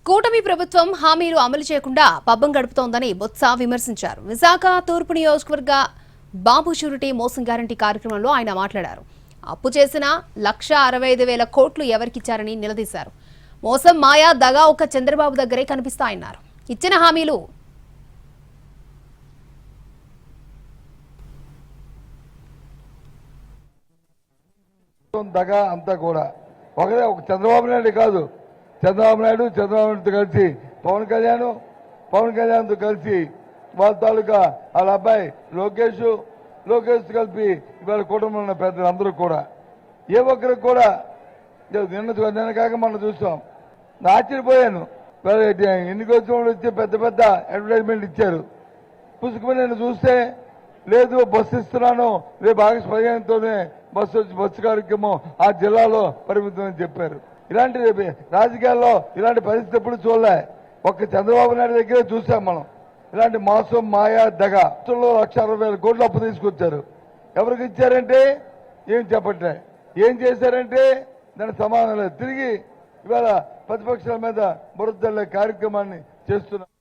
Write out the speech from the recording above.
కూటమి ప్రభుత్వం హామీలు అమలు చేయకుండా పబ్బం గడుపుతోందని బొత్స విమర్శించారు. విశాఖ తూర్పు నియోజకవర్గ బాబు షూరిటీ మోసం గ్యారంటీ కార్యక్రమంలో ఆయన మాట్లాడారు. అప్పు చేసిన 1,65,000 కోట్లు ఎవరికిచ్చారని నిలదీశారు. మోసం మాయా దగా ఒక చంద్రబాబు దగ్గరే కనిపిస్తాయన్నారు. ఇచ్చిన హామీలు దగా అంతా కూడా ఒకటే, ఒక చంద్రబాబు నాయుడు కాదు, చంద్రబాబు నాయుడుతో కలిసి పవన్ కళ్యాణ్తో కలిసి వాళ్ళ తాలూకా వాళ్ళ అబ్బాయి లోకేష్ కలిపి ఇవాళ కుటుంబంలో ఉన్న పెద్దలు అందరూ కూడా ఏ ఒక్కరికి కూడా నిన్న కాక మనం చూస్తాం. ఆశ్చర్యపోయాను. ఎన్నికొచ్చినప్పుడు వచ్చి పెద్ద పెద్ద అడ్వర్టైజ్మెంట్ ఇచ్చారు. పుసుకుని నేను చూస్తే లేదు బస్సు ఇస్తున్నాను, రేపు ఆగస్టు 15తోనే బస్సు కార్యక్రమం ఆ జిల్లాలో పరిమితం అని చెప్పారు. ఇలాంటి రాజకీయాల్లో ఇలాంటి పరిస్థితి ఎప్పుడు చూడలే. ఒక్క చంద్రబాబు నాయుడు దగ్గరే చూసాం మనం. ఇలాంటి మోసం మాయా దగ 1,60,000 కోట్లు అప్పు తీసుకొచ్చారు. ఎవరికి ఇచ్చారంటే ఏం చెప్పట్లే, ఏం చేశారంటే దానికి సమాధానం లేదు. తిరిగి ఇవాళ ప్రతిపక్షాల మీద బురద జల్లే కార్యక్రమాన్ని చేస్తున్నారు.